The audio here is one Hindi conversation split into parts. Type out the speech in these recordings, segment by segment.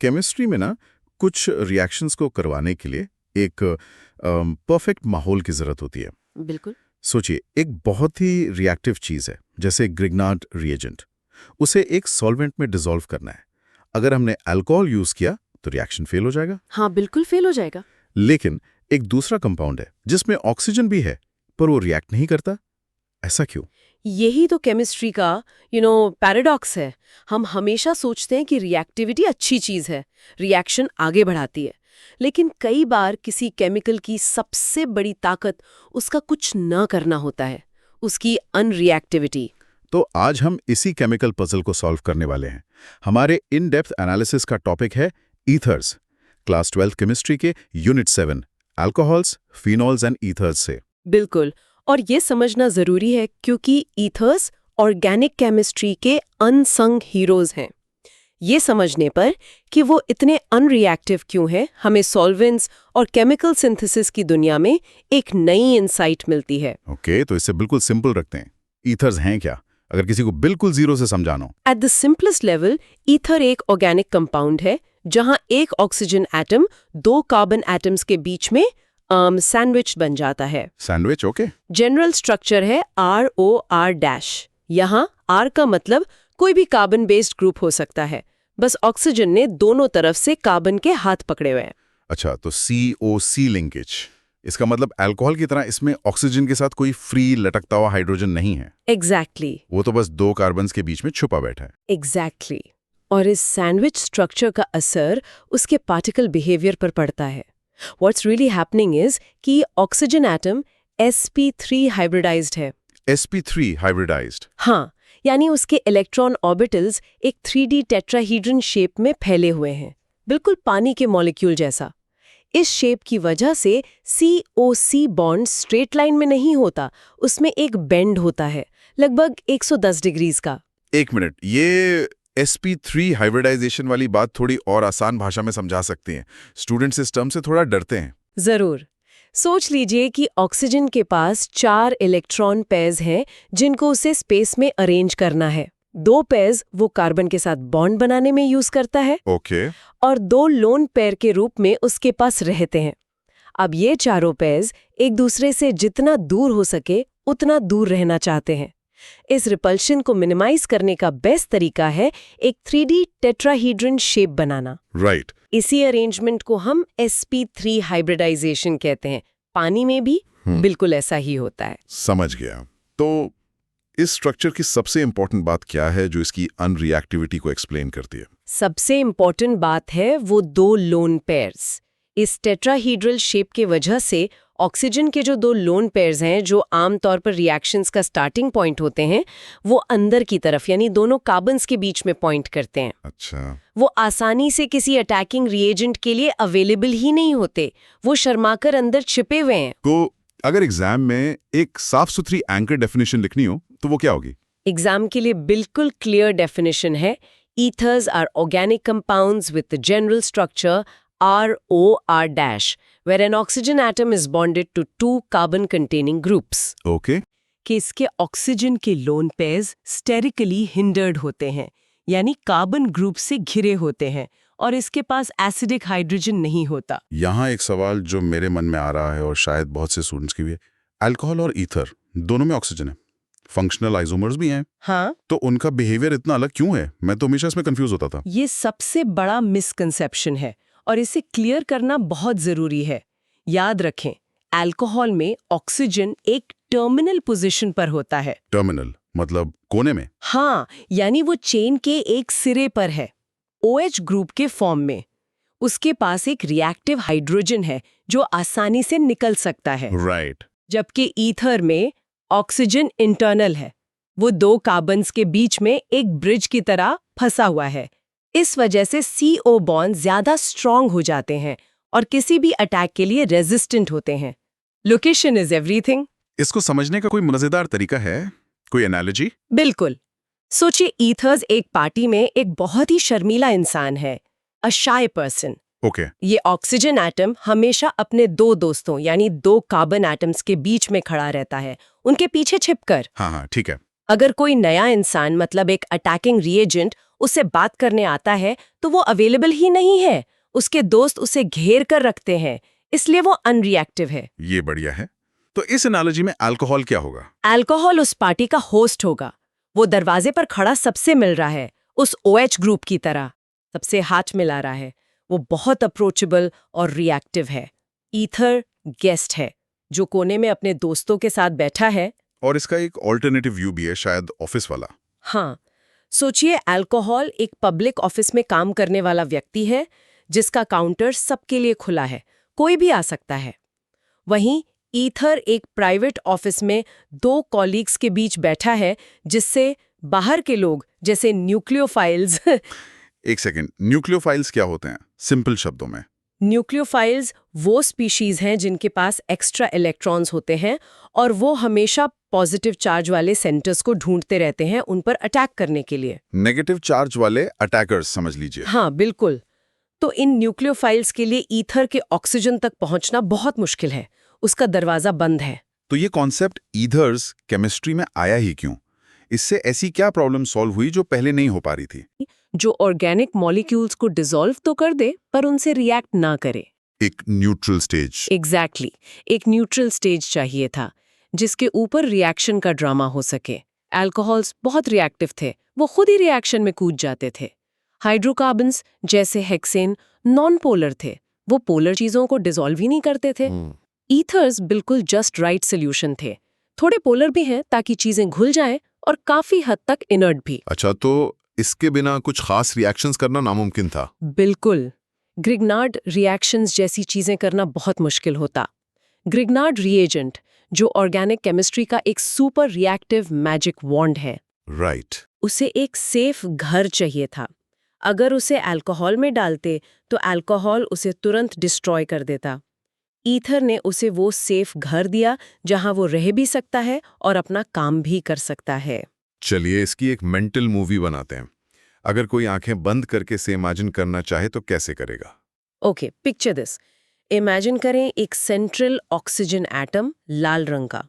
केमिस्ट्री में ना कुछ रिएक्शंस को करवाने के लिए एक परफेक्ट माहौल की जरूरत होती है। बिल्कुल। सोचिए, एक बहुत ही रिएक्टिव चीज है जैसे ग्रिग्नार्ड रिएजेंट, उसे एक सॉल्वेंट में डिसॉल्व करना है। अगर हमने अल्कोहल यूज किया तो रिएक्शन फेल हो जाएगा। हाँ, बिल्कुल फेल हो जाएगा। लेकिन एक दूसरा कंपाउंड है जिसमें ऑक्सीजन भी है पर वो रिएक्ट नहीं करता। ऐसा क्यों? यही तो केमिस्ट्री का पैराडॉक्स है। हम हमेशा सोचते हैं कि रिएक्टिविटी अच्छी चीज है, रिएक्शन आगे बढ़ाती है, लेकिन कई बार किसी केमिकल की सबसे बड़ी ताकत उसका कुछ न करना होता है, उसकी अनरिएक्टिविटी। तो आज हम इसी केमिकल पजल को सॉल्व करने वाले हैं। हमारे इन डेप्थ एनालिसिस का टॉपिक है ईथर्स, क्लास 12 केमिस्ट्री के unit 7 alcohols, phenols and ethers से। बिल्कुल, और ये समझना जरूरी है क्योंकि ईथर्स ऑर्गेनिक केमिस्ट्री के अनसंग हीरोज हैं। ये समझने पर कि वो इतने अनरिएक्टिव क्यों हैं, हमें सॉल्वेंट्स और केमिकल सिंथेसिस की दुनिया में एक नई इंसाइट मिलती है। ओके, तो इसे बिल्कुल सिंपल रखते हैं। ईथर्स हैं क्या, अगर किसी को बिल्कुल जीरो से समझाना हो? At the simplest level, ether एक ऑर्गेनिक कंपाउंड है जहां एक ऑक्सीजन एटम दो कार्बन एटम्स के बीच में सैंडविच बन जाता है। Sandwich, okay. जनरल स्ट्रक्चर है ROR-। यहाँ R का मतलब कोई भी कार्बन बेस्ड ग्रुप हो सकता है, बस ऑक्सीजन ने दोनों तरफ से कार्बन के हाथ पकड़े हुए हैं। अच्छा, तो COC लिंकेज, इसका मतलब अल्कोहल की तरह इसमें ऑक्सीजन के साथ कोई फ्री लटकता हुआ हाइड्रोजन नहीं है। एग्जैक्टली। वो तो बस दो कार्बन्स के बीच में छुपा बैठा है। एग्जैक्टली। और इस सैंडविच स्ट्रक्चर का असर उसके पार्टिकल बिहेवियर पर पड़ता है। What's really happening is कि ऑक्सीजन एटम sp3 हाइब्रिडाइज्ड है। sp3 hybridised? हाँ, यानी उसके इलेक्ट्रॉन ऑर्बिटल्स एक 3D टेट्राहीड्रन शेप में फैले हुए हैं, बिल्कुल पानी के मॉलिक्यूल जैसा। इस शेप की वजह से COC बॉन्ड स्ट्रेट लाइन में नहीं होता, उसमें एक बेंड होता है, लगभग 110 डिग्रीज का। एक मिनट, ये sp3 हाइब्रिडाइजेशन वाली बात थोड़ी और आसान भाषा में समझा सकते हैं? स्टूडेंट्स इस टर्म से थोड़ा डरते हैं। जरूर। सोच लीजिए कि ऑक्सीजन के पास 4 इलेक्ट्रॉन पेयर्स हैं जिनको उसे स्पेस में अरेंज करना है। 2 पेयर्स वो कार्बन के साथ बॉन्ड बनाने में यूज करता है, ओके। और 2 लोन पेयर के रूप में उसके पास रहते हैं। अब ये चारों पेयर्स एक दूसरे से जितना दूर हो सके उतना दूर रहना चाहते हैं। इस रिपल्शन को मिनिमाइज करने का बेस्ट तरीका है एक 3D टेट्राहीड्रन शेप बनाना। राइट। इसी अरेंजमेंट को हम sp3 हाइब्रिडाइजेशन कहते हैं। पानी में भी बिल्कुल ऐसा ही होता है। समझ गया। तो इस स्ट्रक्चर की सबसे इंपॉर्टेंट बात क्या है जो इसकी अनरिएक्टिविटी को एक्सप्लेन करती है? सबसे इंपॉर्टेंट बात है वो 2 लोन पेयर्स। इस टेट्राहीड्रल शेप के वजह से ऑक्सीजन के जो 2 लोन पेयर्स हैं, जो आमतौर पर रिएक्शंस का स्टार्टिंग पॉइंट होते हैं, वो अंदर की तरफ यानी दोनों कार्बन्स के बीच में पॉइंट करते हैं। अच्छा। वो आसानी से किसी अटैकिंग रिएजेंट के लिए अवेलेबल ही नहीं होते, वो शर्माकर अंदर छिपे हुए हैं। तो अगर एग्जाम में एक साफ सुथरी एंकर डेफिनेशन लिखनी हो तो वो क्या होगी? एग्जाम के लिए बिल्कुल क्लियर डेफिनेशन है। Ethers are organic compounds with the general structure ROR-, where an oxygen atom is bonded to 2 carbon-containing groups. Okay. कि इसके ऑक्सीजन के लोन पेयर्स स्टेरिकली हिंडर्ड होते हैं, यानी कार्बन ग्रुप से घिरे होते हैं, और इसके पास एसिडिक हाइड्रोजन नहीं होता। यहाँ एक सवाल जो मेरे मन में आ रहा है और शायद बहुत से स्टूडेंट्स की भी है, अल्कोहल और ईथर दोनों में ऑक्सीजन है, फंक्शनल आइसोमर्स भी हैं, हाँ, तो उनका बिहेवियर इतना अलग क्यों है? मैं तो हमेशा इसमें कंफ्यूज होता था। ये सबसे बड़ा मिसकंसेप्शन है और इसे क्लियर करना बहुत जरूरी है। याद रखें, अल्कोहल में ऑक्सीजन एक टर्मिनल पोजीशन पर होता है। टर्मिनल मतलब कोने में? हाँ, यानी वो चेन के एक सिरे पर है, OH ग्रुप के फॉर्म में। उसके पास एक रिएक्टिव हाइड्रोजन है जो आसानी से निकल सकता है। राइट। जबकि ईथर में ऑक्सीजन इंटरनल है, वो 2 कार्बन्स के बीच में एक ब्रिज की तरह फंसा हुआ है। इस वजह से CO बॉन्ड ज्यादा स्ट्रांग हो जाते हैं और किसी भी अटैक के लिए रेजिस्टेंट होते हैं। Location is everything. इसको समझने का कोई मजेदार तरीका है, कोई एनालॉजी? बिल्कुल। सोचिए, ईथर्स एक पार्टी में एक बहुत ही शर्मीला इंसान है, अ शाय पर्सन। ओके। ये ऑक्सीजन एटम हमेशा अपने 2 दोस्तों यानी 2 कार्बन एटम्स के बीच में खड़ा रहता है, उनके पीछे छिपकर। हाँ हाँ, ठीक है। अगर कोई नया इंसान मतलब एक अटैकिंग रिएजेंट उससे बात करने आता है तो वो अवेलेबल ही नहीं है, उसके दोस्त उसे घेर कर रखते हैं, इसलिए वो अनरिएक्टिव है। ये बढ़िया है। तो इस एनालॉजी में अल्कोहल क्या होगा? अल्कोहल उस पार्टी का होस्ट होगा। वो दरवाजे पर खड़ा सबसे मिल रहा है, उस OH ग्रुप की तरह सबसे हाथ मिला रहा है। वो बहुत अप्रोचेबल और रिएक्टिव है। ईथर गेस्ट है, जो कोने में अपने दोस्तों के साथ बैठा है। और इसका एक ऑल्टरनेटिव व्यू भी है, शायद ऑफिस वाला। हाँ, सोचिए अल्कोहल एक पब्लिक ऑफिस में काम करने वाला व्यक्ति है, जिसका काउंटर सबके लिए खुला है, कोई भी आ सकता है। वहीं ईथर एक प्राइवेट ऑफिस में 2 कॉलीग्स के बीच बैठा है, जिससे बाहर के लोग जैसे न्यूक्लियोफाइल्स एक सेकंड, न्यूक्लियोफाइल्स क्या होते हैं सिंपल शब्दों में? न्यूक्लियोफाइल्स वो स्पीशीज हैं जिनके पास एक्स्ट्रा इलेक्ट्रॉन्स होते हैं और वो हमेशा पॉजिटिव चार्ज वाले सेंटर्स को ढूंढते रहते हैं उन पर अटैक करने के लिए। नेगेटिव चार्ज वाले अटैकर्स समझ लीजिए। हाँ बिल्कुल। तो इन न्यूक्लियोफाइल्स के लिए ईथर के ऑक्सीजन तक पहुंचना बहुत मुश्किल है, उसका दरवाजा बंद है। तो ये कॉन्सेप्ट ईथर्स केमिस्ट्री में आया ही क्यों? इससे ऐसी क्या प्रॉब्लम सॉल्व हुई जो पहले नहीं हो पा रही थी? जो ऑर्गेनिक मॉलिक्यूल्स को डिसॉल्व तो कर दे पर उनसे रिएक्ट ना करे। एक न्यूट्रल स्टेज। एग्जैक्टली, एक न्यूट्रल स्टेज चाहिए था जिसके ऊपर रिएक्शन का ड्रामा हो सके। अल्कोहल्स बहुत रिएक्टिव थे, वो खुद ही रिएक्शन में कूद जाते थे। हाइड्रोकार्बन्स जैसे हेक्सेन नॉन पोलर थे, वो पोलर चीजों को डिसॉल्व ही नहीं करते थे। ईथर्स बिल्कुल जस्ट राइट सोल्यूशन थे, थोड़े पोलर भी हैं ताकि चीजें घुल जाएं और काफी हद तक इनर्ट भी। अच्छा, तो इसके बिना कुछ खास रिएक्शंस करना नामुमकिन था? बिल्कुल, ग्रिग्नार्ड रिएक्शंस जैसी चीजें करना बहुत मुश्किल होता। ग्रिग्नार्ड रिएजेंट, जो ऑर्गेनिक केमिस्ट्री का एक सुपर रिएक्टिव मैजिक वॉन्ड है, राइट। उसे एक सेफ घर चाहिए था। अगर उसे अल्कोहल में डालते तो अल्कोहल उसे तुरंत डिस्ट्रॉय कर देता। ईथर ने उसे वो सेफ घर दिया जहां वो रह भी सकता है और अपना काम भी कर सकता है। चलिए इसकी एक मेंटल मूवी बनाते हैं। अगर कोई आंखें बंद करके से इमेजिन करना चाहे तो कैसे करेगा? Okay, picture this. इमेजिन करें एक सेंट्रल ऑक्सीजन एटम लाल रंग का।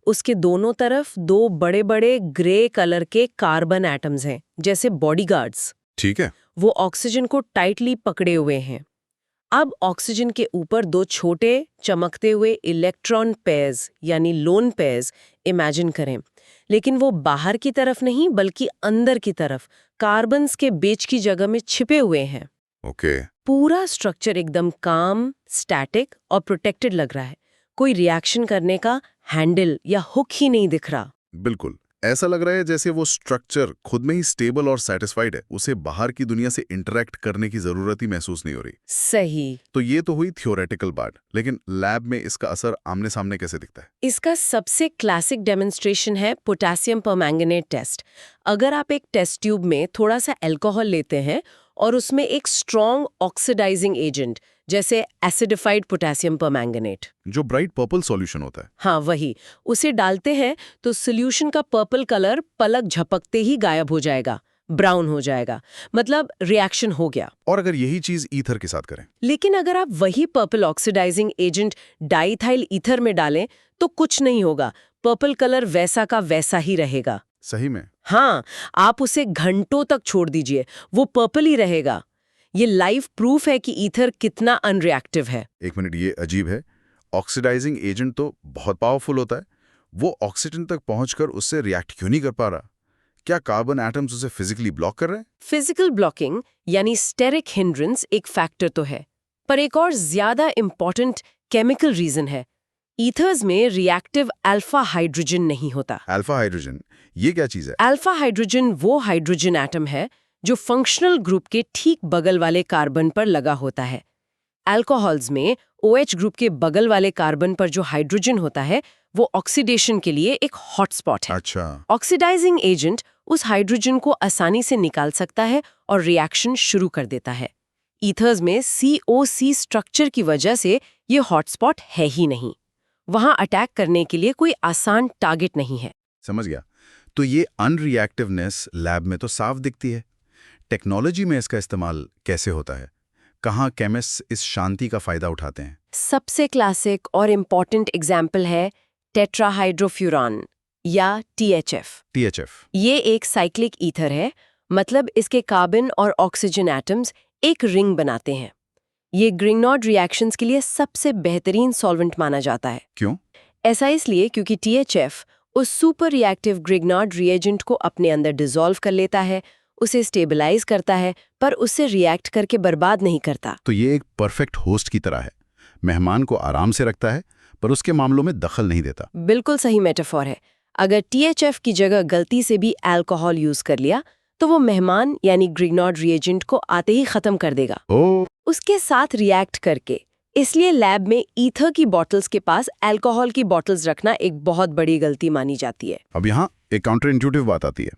उसके दोनों तरफ 2 बड़े-बड़े ग्रे कलर के कार्बन एटम्स हैं, जैसे बॉडीगार्ड्स। ठीक है। वो ऑक्सीजन को टाइटली पकड़े हुए हैं। अब ऑक्सीजन के ऊपर 2 छोटे चमकते हुए इलेक्ट्रॉन पेयर्स यानी लोन पेयर्स इमेजिन करें, लेकिन वो बाहर की तरफ नहीं बल्कि अंदर की तरफ कार्बन्स के बीच की जगह में छिपे हुए हैं। ओके। पूरा स्ट्रक्चर एकदम काम, स्टैटिक और प्रोटेक्टेड लग रहा है। कोई रिएक्शन करने का हैंडल या हुक ही नहीं दिख रहा। बिल्कुल ऐसा लग रहा है जैसे वो स्ट्रक्चर खुद में ही स्टेबल और सेटिस्फाइड है, उसे बाहर की दुनिया से इंटरैक्ट करने की जरूरत ही महसूस नहीं हो रही। सही। तो ये तो हुई थियोरेटिकल पार्ट, लेकिन लैब में इसका असर आमने सामने कैसे दिखता है? इसका सबसे क्लासिक डेमोन्स्ट्रेशन है पोटेशियम परमैंगनेट टेस्ट। अगर आप एक टेस्ट ट्यूब में थोड़ा सा अल्कोहल लेते हैं और उसमें एक स्ट्रॉन्ग ऑक्सीडाइजिंग एजेंट जैसे एसिडिफाइड पोटेशियम परमैंगनेट, जो ब्राइट पर्पल सॉल्यूशन होता है, हाँ वही, उसे डालते हैं तो सॉल्यूशन का पर्पल कलर पलक झपकते ही गायब हो जाएगा, ब्राउन हो जाएगा, मतलब रिएक्शन हो गया। और अगर यही चीज ईथर के साथ करें? लेकिन अगर आप वही purple oxidising agent diethyl ether में डालें तो कुछ नहीं होगा, पर्पल कलर वैसा का वैसा ही रहेगा। सही में? हाँ, आप उसे घंटों तक छोड़ दीजिए, वो पर्पल ही रहेगा। ये लाइव प्रूफ है कि ईथर कितना अनरिएक्टिव है। एक मिनट, ये अजीब है। ऑक्सीडाइजिंग एजेंट तो बहुत पावरफुल होता है, वो ऑक्सीजन तक पहुंचकर उससे रिएक्ट क्यों नहीं कर पा रहा? क्या कार्बन एटम्स उसे फिजिकली ब्लॉक कर रहे हैं? फिजिकल ब्लॉकिंग यानी स्टेरिक हिंड्रेंस एक फैक्टर तो है, पर एक और ज्यादा इंपॉर्टेंट केमिकल रीजन है। ईथर्स में रिएक्टिव अल्फा हाइड्रोजन नहीं होता। अल्फा हाइड्रोजन, ये क्या चीज है? अल्फा हाइड्रोजन वो हाइड्रोजन एटम है जो फंक्शनल ग्रुप के ठीक बगल वाले कार्बन पर लगा होता है। अल्कोहल्स में OH ग्रुप के बगल वाले कार्बन पर जो हाइड्रोजन होता है वो ऑक्सीडेशन के लिए एक हॉटस्पॉट है। अच्छा। ऑक्सीडाइजिंग एजेंट उस हाइड्रोजन को आसानी से निकाल सकता है और रिएक्शन शुरू कर देता है। ईथर्स में COC स्ट्रक्चर की वजह से ये हॉटस्पॉट है ही नहीं, वहां अटैक करने के लिए कोई आसान टारगेट नहीं है। समझ गया। तो ये अनरिएक्टिवनेस लैब में तो साफ दिखती है, टेक्नोलॉजी में इसका इस्तेमाल कैसे होता है? कहाँ केमिस्ट्स इस शांति का फायदा उठाते हैं? सबसे क्लासिक और इम्पॉर्टेंट एग्जाम्पल है टेट्राहाइड्रोफ्यूरान या THF। THF। ये एक साइक्लिक ईथर है, मतलब इसके कार्बन और ऑक्सीजन एटम्स एक रिंग बनाते हैं। ये ग्रिग्नॉर्ड रिएक्शंस के लिए सबसे बेहतरीन सॉल्वेंट माना जाता है। क्यों? ऐसा इसलिए क्योंकि THF उस सुपर रिएक्टिव ग्रिग्नॉर्ड रिएजेंट को अपने अंदर डिसॉल्व कर लेता है, उसे स्टेबलाइज करता है, पर उससे रिएक्ट करके बर्बाद नहीं करता। तो ये एक परफेक्ट होस्ट की तरह है, मेहमान को आराम से रखता है पर उसके मामलों में दखल नहीं देता। बिल्कुल सही मेटाफोर है। अगर THF की जगह गलती से भी अल्कोहल यूज कर लिया तो वो मेहमान यानी ग्रिग्नॉर्ड रिएजेंट को आते ही खत्म कर देगा, उसके साथ रिएक्ट करके। इसलिए लैब में ईथर की बॉटल्स के पास अल्कोहल की बॉटल्स रखना एक बहुत बड़ी गलती मानी जाती है। अब यहाँ एक काउंटर इंट्यूटिव बात आती है।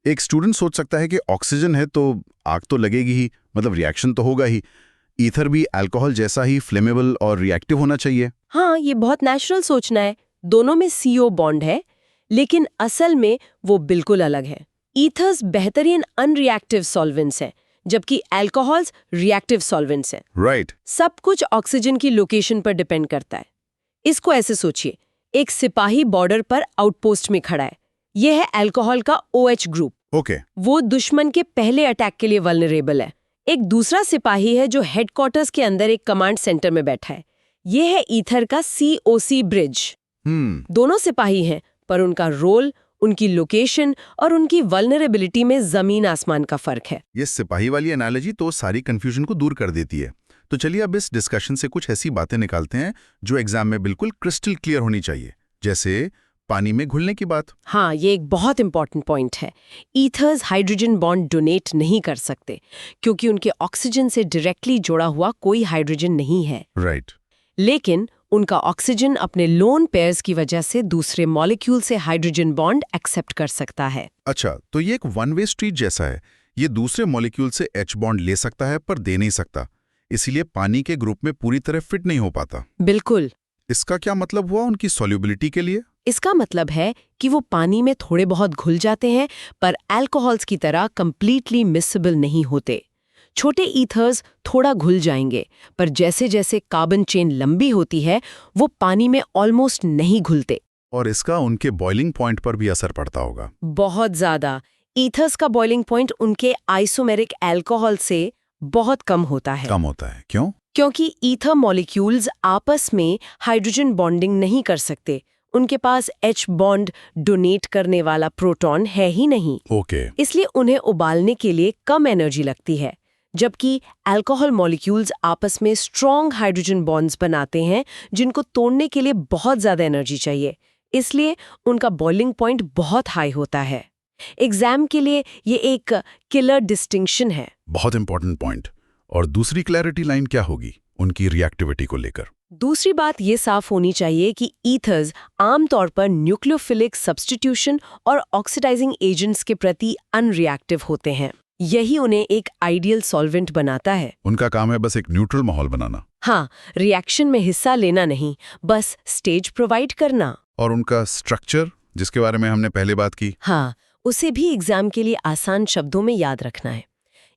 एक स्टूडेंट सोच सकता है कि ऑक्सीजन है तो आग तो लगेगी ही, मतलब रिएक्शन तो होगा ही। ईथर भी अल्कोहल जैसा ही फ्लेमेबल और रिएक्टिव होना चाहिए। हाँ, ये बहुत नेचुरल सोचना है। दोनों में CO बॉन्ड है, लेकिन असल में वो बिल्कुल अलग है। ईथर्स बेहतरीन अनरिएक्टिव सॉल्वेंट्स हैं, जबकि अल्कोहल्स रिएक्टिव सॉल्वेंट्स हैं। राइट। सब कुछ ऑक्सीजन की लोकेशन पर डिपेंड करता है। इसको ऐसे सोचिए, एक सिपाही बॉर्डर पर आउटपोस्ट में खड़ा है। यह है अल्कोहल का OH ग्रुप। ओके। वो दुश्मन के पहले अटैक के लिए वल्नरेबल है। एक दूसरा सिपाही है जो हेडक्वार्टर्स के अंदर एक कमांड सेंटर में बैठा है। यह है ईथर का COC ब्रिज। दोनों सिपाही हैं, पर उनका रोल, उनकी लोकेशन और उनकी वल्नरेबिलिटी में जमीन आसमान का फर्क है। ये सिपाही वाली एनालॉजी तो सारी कंफ्यूजन को दूर कर देती है। तो चलिए अब इस डिस्कशन से कुछ ऐसी बातें निकालते हैं जो एग्जाम में बिल्कुल क्रिस्टल क्लियर होनी चाहिए, जैसे पानी में घुलने की बात। हाँ, ये एक बहुत इंपॉर्टेंट पॉइंट है। ईथर्स हाइड्रोजन बॉन्ड डोनेट नहीं कर सकते क्योंकि उनके ऑक्सीजन से डायरेक्टली जुड़ा हुआ कोई हाइड्रोजन नहीं है। राइट। लेकिन उनका ऑक्सीजन अपने लोन पेयर्स की वजह से दूसरे मॉलिक्यूल से हाइड्रोजन बॉन्ड एक्सेप्ट कर सकता है। अच्छा, तो ये एक वन वे स्ट्रीट जैसा है। ये दूसरे मॉलिक्यूल से H बॉन्ड ले सकता है पर दे नहीं सकता, इसीलिए पानी के ग्रुप में पूरी तरह फिट नहीं हो पाता। बिल्कुल। इसका क्या मतलब हुआ उनकी सॉल्युबिलिटी के लिए? इसका मतलब है कि वो पानी में थोड़े बहुत घुल जाते हैं, पर अल्कोहल्स की तरह कंप्लीटली मिसेबल नहीं होते। छोटे ईथर्स थोड़ा घुल जाएंगे, पर जैसे जैसे कार्बन चेन लंबी होती है वो पानी में ऑलमोस्ट नहीं घुलते। और इसका उनके बॉइलिंग पॉइंट पर भी असर पड़ता होगा। बहुत ज्यादा। ईथर्स का बॉइलिंग पॉइंट उनके आइसोमेरिक अल्कोहल से बहुत कम होता है। कम होता है, क्यों? क्योंकि ईथर मॉलिक्यूल्स आपस में हाइड्रोजन बॉन्डिंग नहीं कर सकते। उनके पास H बॉन्ड डोनेट करने वाला प्रोटॉन है ही नहीं। ओके। इसलिए उन्हें उबालने के लिए कम एनर्जी लगती है, जबकि अल्कोहल मॉलिक्यूल्स आपस में स्ट्रॉन्ग हाइड्रोजन बॉन्ड्स बनाते हैं जिनको तोड़ने के लिए बहुत ज्यादा एनर्जी चाहिए। इसलिए उनका बॉइलिंग पॉइंट बहुत हाई होता है। एग्जाम के लिए ये एक किलर डिस्टिंक्शन है। बहुत इंपॉर्टेंट पॉइंट। और दूसरी क्लैरिटी लाइन क्या होगी उनकी रिएक्टिविटी को लेकर? दूसरी बात ये साफ होनी चाहिए कि ईथर्स आमतौर पर न्यूक्लियोफिलिक सब्स्टिट्यूशन और ऑक्सीडाइजिंग एजेंट्स के प्रति अनरिएक्टिव होते हैं। यही उन्हें एक आइडियल सॉल्वेंट बनाता है। उनका काम है बस एक न्यूट्रल माहौल बनाना। हाँ, रिएक्शन में हिस्सा लेना नहीं, बस स्टेज प्रोवाइड करना। और उनका स्ट्रक्चर जिसके बारे में हमने पहले बात की, हाँ, उसे भी एग्जाम के लिए आसान शब्दों में याद रखना है।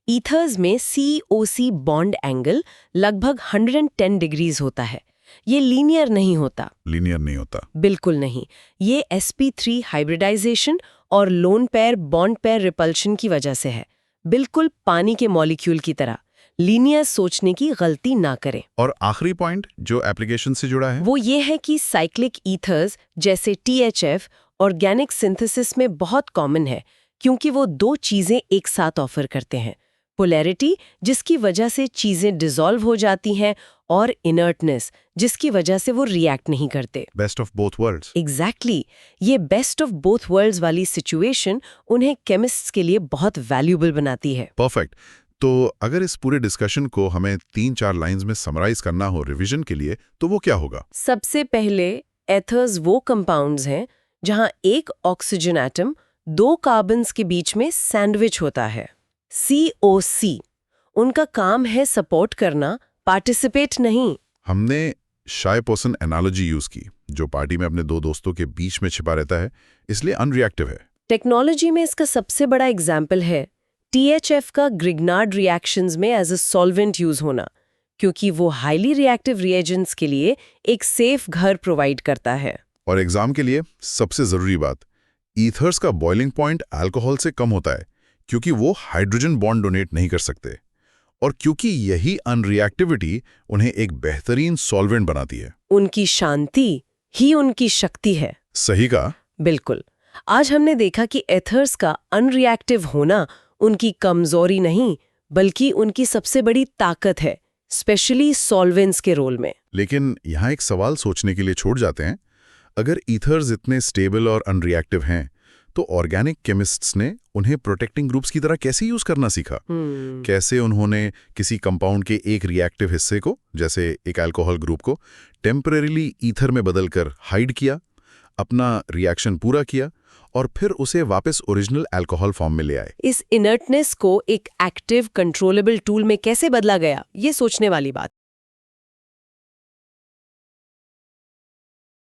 ईथर्स में COC बॉन्ड एंगल लगभग 110 डिग्रीज होता है। ये लीनियर नहीं होता। लीनियर नहीं होता? बिल्कुल नहीं। ये sp3 हाइब्रिडाइजेशन और lone pair bond pair repulsion की वजह से है। बिल्कुल पानी के मॉलिक्यूल की तरह। लीनियर सोचने की गलती ना करें। और आखिरी पॉइंट जो एप्लीकेशन से जुड़ा है वो ये है कि साइक्लिक ईथर्स जैसे THF ऑर्गेनिक सिंथेसिस में बहुत कॉमन है, क्योंकि वो दो चीजें एक साथ ऑफर करते हैं। पोलैरिटी, जिसकी वजह से चीजें डिसॉल्व हो जाती हैं, और इनर्टनेस, जिसकी वजह से वो रिएक्ट नहीं करते। Best of both worlds. Exactly. ये बेस्ट ऑफ बोथ वर्ल्ड्स वाली सिचुएशन उन्हें केमिस्ट्स के लिए बहुत वैल्यूएबल बनाती है। परफेक्ट। तो अगर इस पूरे डिस्कशन को हमें 3-4 लाइंस में समराइज करना हो रिवीजन के लिए, तो वो क्या होगा? सबसे पहले एथर्स वो कंपाउंड्स हैं जहां एक ऑक्सीजन एटम दो कार्बन्स के बीच में सैंडविच होता है। COC उनका काम है सपोर्ट करना, पार्टिसिपेट नहीं। हमने शाय पोसन एनालॉजी यूज की, जो पार्टी में अपने दो दोस्तों के बीच में छिपा रहता है, इसलिए अनरिएक्टिव है। टेक्नोलॉजी में इसका सबसे बड़ा एग्जाम्पल है THF का ग्रिग्नार्ड रिएक्शंस में एज अ सॉल्वेंट यूज होना, क्योंकि वो हाईली रिएक्टिव रिएजेंट्स के लिए एक सेफ घर प्रोवाइड करता है। और एग्जाम के लिए सबसे जरूरी बात, ईथर्स का बॉइलिंग पॉइंट अल्कोहल से कम होता है क्योंकि वो हाइड्रोजन बॉन्ड डोनेट नहीं कर सकते और क्योंकि यही अनरिएक्टिविटी उन्हें एक बेहतरीन सॉल्वेंट बनाती है। उनकी शांति ही उनकी शक्ति है। सही कहा। बिल्कुल। आज हमने देखा कि एथर्स का अनरिएक्टिव होना उनकी कमजोरी नहीं बल्कि उनकी सबसे बड़ी ताकत है, स्पेशली सॉल्वेंट्स के रोल में। लेकिन यहाँ एक सवाल सोचने के लिए छोड़ जाते हैं, अगर ईथर्स इतने स्टेबल और अनरिएक्टिव हैं तो ऑर्गेनिक केमिस्ट्स ने उन्हें प्रोटेक्टिंग ग्रुप्स की तरह कैसे यूज करना सीखा? कैसे उन्होंने किसी कंपाउंड के एक रिएक्टिव हिस्से को, जैसे एक अल्कोहल ग्रुप को, टेम्परेरीली ईथर में बदलकर हाइड किया, अपना रिएक्शन पूरा किया और फिर उसे वापस ओरिजिनल अल्कोहल फॉर्म में ले आए? इस इनर्टनेस को एक एक्टिव कंट्रोलेबल टूल में कैसे बदला गया, ये सोचने वाली बात।